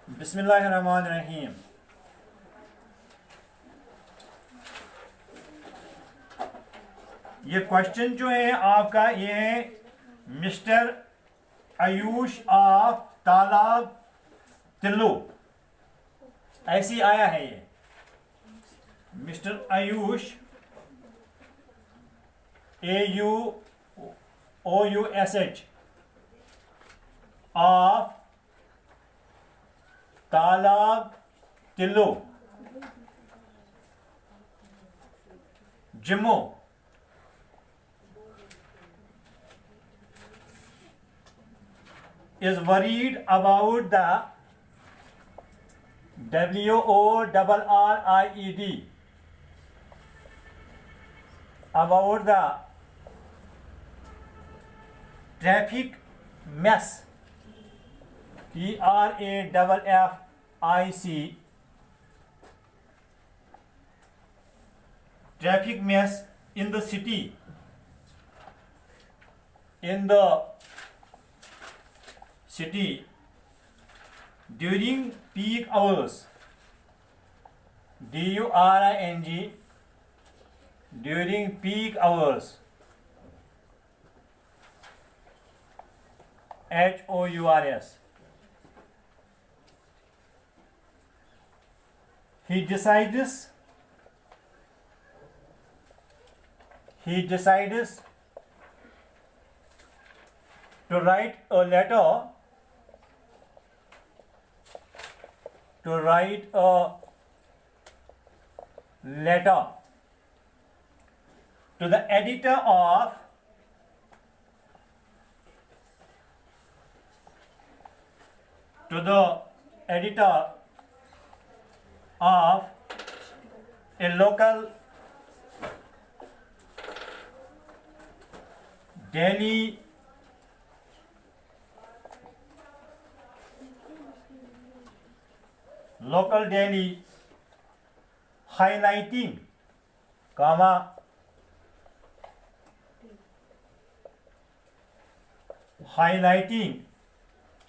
बिस्मिल्लाहिर्रहमानिर्रहीम। ये क्वेश्चन जो है आपका, ये है मिस्टर आयुष ऑफ तालाब तिल्लू, ऐसी आया है ये। मिस्टर आयुष AUOUSH ऑफ तालाब Tillu, Jammu, is worried about the WORRIED about the traffic mess, TRAFFIC, traffic mess in the city, during peak hours, DURING, during peak hours, HOURS. He decides to write a letter to the editor of a local daily highlighting,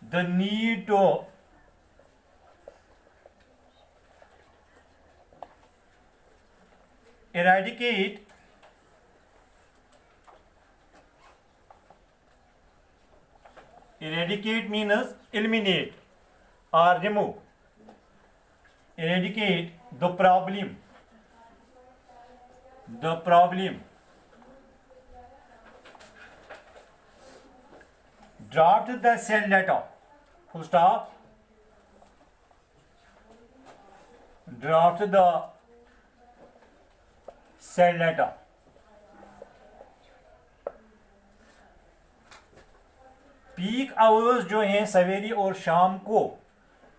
the need to eradicate means eliminate or remove, eradicate the problem, draft the send letter, full stop, draft the send letter. Peak hours जो हैं सवेरे और शाम को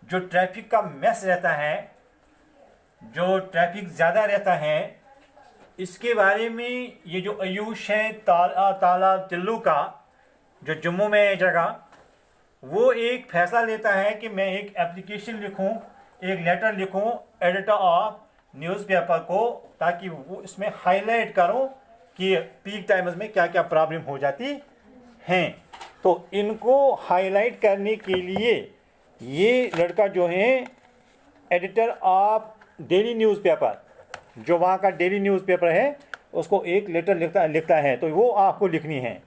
जो traffic का mess रहता है, जो ट्रैफिक ज़्यादा रहता है, इसके बारे में ये जो आयुष है तालाब तिल्लू का, जो जम्मू में है जगह, वो एक फ़ैसला लेता है कि मैं एक एप्लीकेशन लिखूं, एक लेटर लिखूं एडिटर ऑफ न्यूज़पेपर को, ताकि वो इसमें हाईलाइट करूं कि पीक टाइम्स में क्या क्या प्रॉब्लम हो जाती हैं। तो इनको हाईलाइट करने के लिए ये लड़का जो है एडिटर ऑफ डेली न्यूज़पेपर, जो वहाँ का डेली न्यूज़पेपर है, उसको एक लेटर लिखता है, तो वो आपको लिखनी है।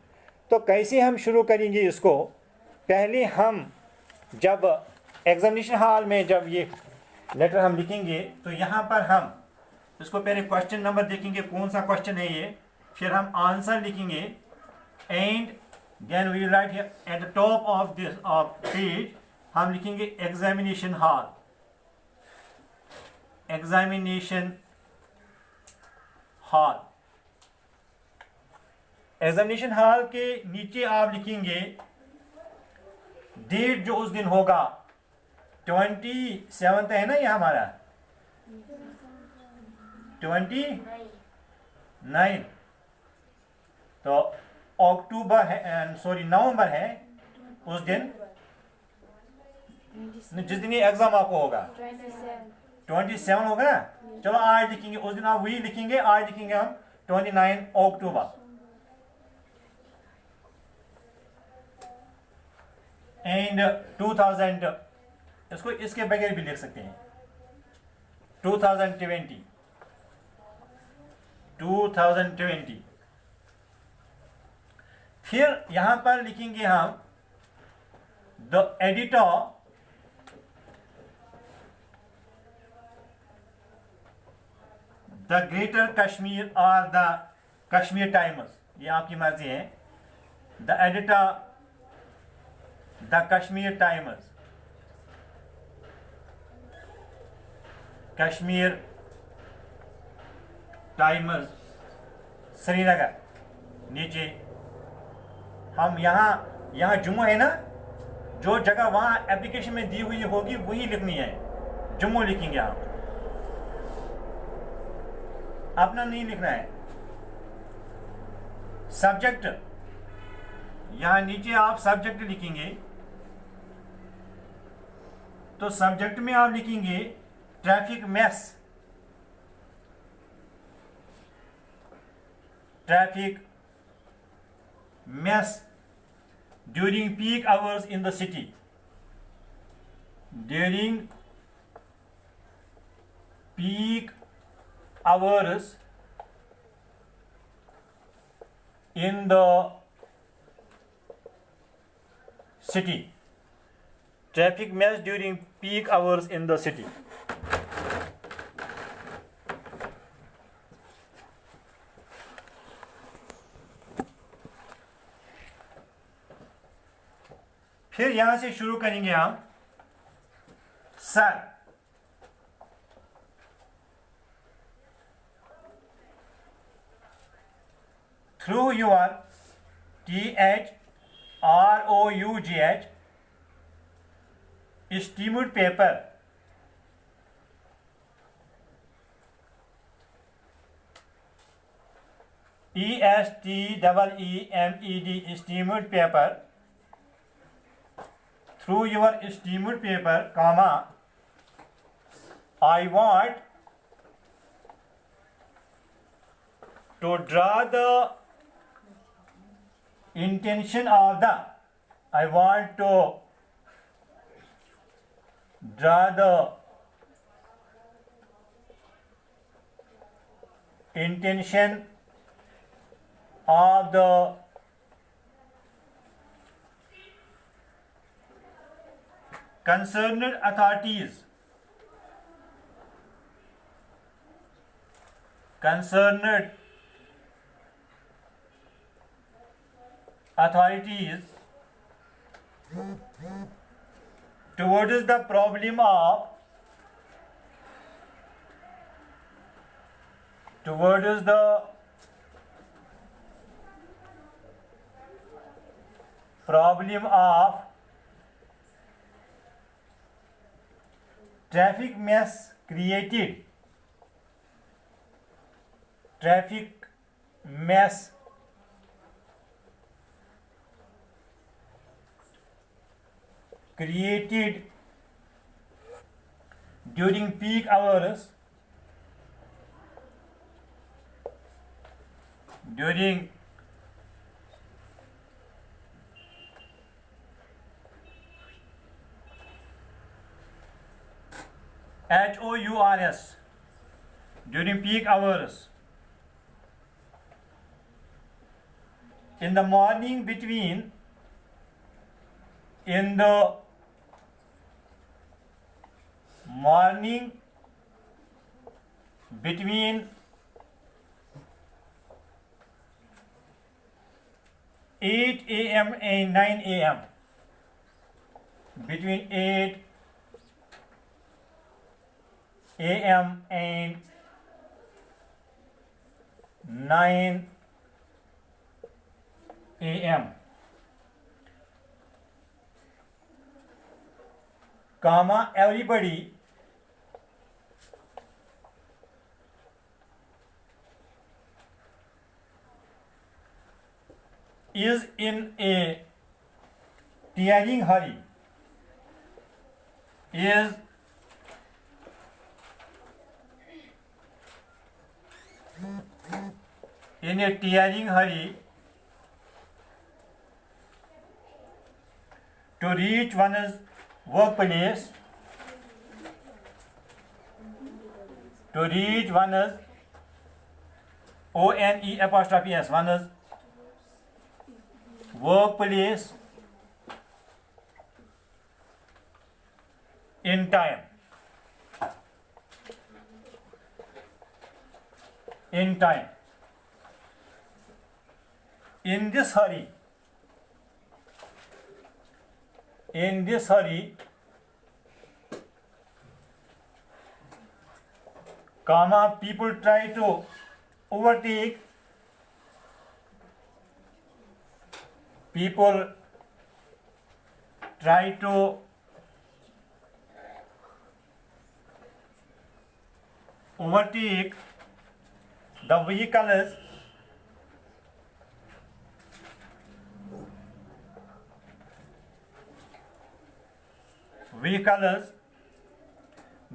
तो कैसे हम शुरू करेंगे इसको? पहले हम जब एग्जामिनेशन हॉल में जब ये लेटर हम लिखेंगे, तो यहाँ पर हम इसको पहले क्वेश्चन नंबर देखेंगे, कौन सा क्वेश्चन है ये, फिर हम आंसर लिखेंगे, and then we write at the top of this page हम लिखेंगे एग्जामिनेशन हॉल एग्जामिनेशन हॉल के नीचे आप लिखेंगे डेट जो उस दिन होगा, 27 है ना ये हमारा, 29, तो अक्टूबर है, नवंबर है उस दिन, जिस दिन ये एग्जाम आपको होगा 27 होगा ना। चलो आज लिखेंगे, उस दिन आप वही लिखेंगे, आज लिखेंगे हम 29 अक्टूबर। and 2020 इसको इसके बगैर भी लिख सकते हैं 2020 2020। फिर यहां पर लिखेंगे हम the editor the greater Kashmir और द कश्मीर टाइम्स, ये आपकी मर्जी है। The editor the Kashmir times, Kashmir times Srinagar. नीचे हम यहाँ जम्मू है ना, जो जगह वहाँ एप्लीकेशन में दी हुई होगी वही लिखनी है, जम्मू लिखेंगे हम, अपना नहीं लिखना है। सब्जेक्ट, यहाँ नीचे आप सब्जेक्ट लिखेंगे, तो सब्जेक्ट में आप लिखेंगे traffic mess, traffic mess during peak hours in the city, during peak hours in the city, traffic mess during peak hours in the city। फिर यहां से शुरू करेंगे हम sir. Through your THROUGH steamed paper ESTEEMED steamed paper, through your steamed paper, comma, I want to draw the intention of the, I want to draw the intention of the concerned authorities, towards the problem of, towards the problem of traffic mess created, traffic mess created during peak hours, during HOURS, during peak hours, in the morning between, in the morning between 8 a.m. and 9 a.m., between 8 a.m. and 9 a.m., comma, everybody is in a tearing hurry, is in a tearing hurry to reach one's workplace to reach one's ONE', one's workplace in time. In time. In this hurry, people try to overtake, the vehicles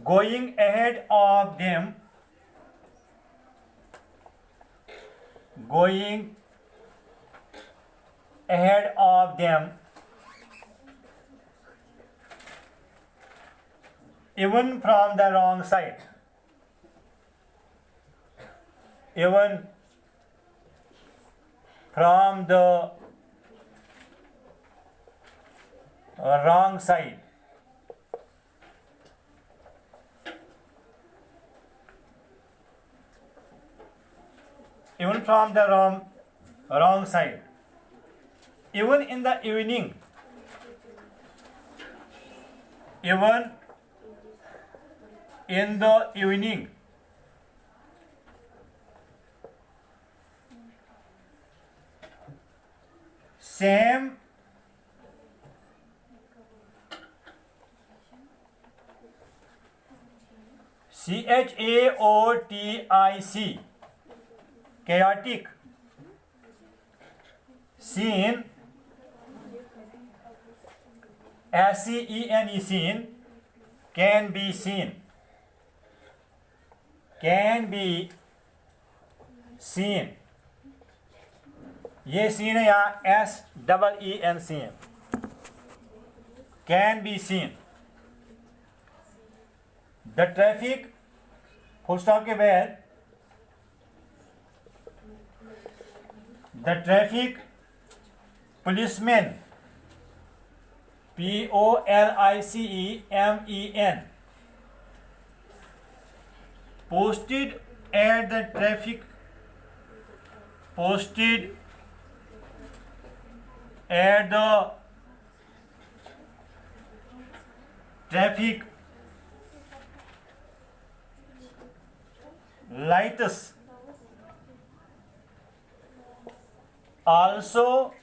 going ahead of them, even from the wrong side. Even from the wrong side. Even from the wrong side. Even in the evening. Even in the evening. Same chaotic, chaotic, scene, scene, scene, can be seen, ये scene है यहाँ SEEN seen, can be seen. The traffic, full stop के बाद, the traffic policemen, POLICEMEN, posted at the traffic lights also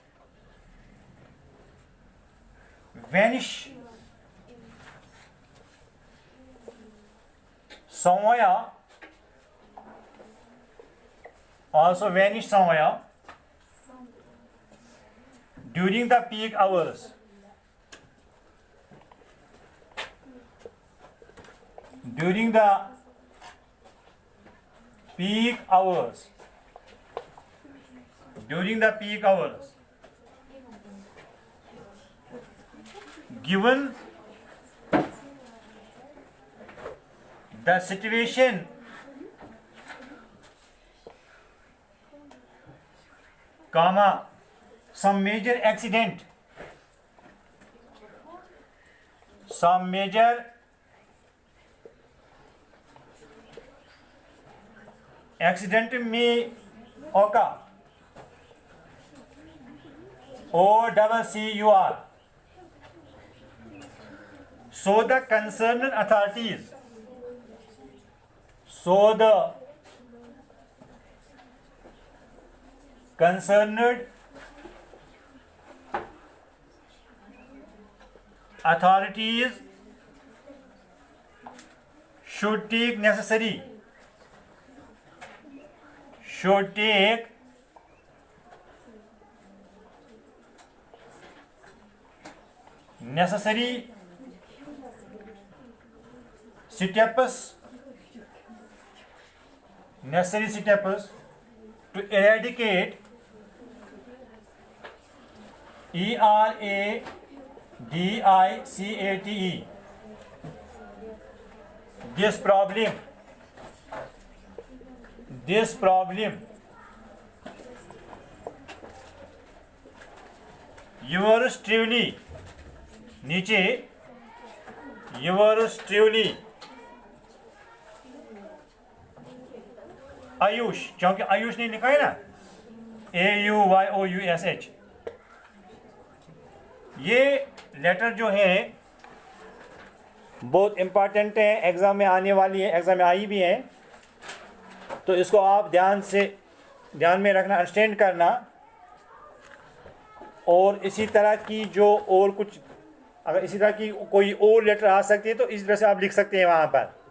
vanish somewhere, during the peak hours. During the peak hours. Given the situation, some major accident, may occur. OCCUR. So the concerned authorities, should take necessary steps to eradicate ERADICATE this problem this problem yours truly, नीचे yours truly Ayush, क्योंकि आयुष ने लिखा है ना, AUYOUSH। ये letter जो है बहुत इंपॉर्टेंट है, एग्ज़ाम में आने वाली है, एग्ज़ाम में आई भी है, तो इसको आप ध्यान में रखना, अंडरस्टैंड करना। और इसी तरह की जो और कुछ, अगर इसी तरह की कोई और लेटर आ सकती है तो इस तरह से आप लिख सकते हैं वहाँ पर।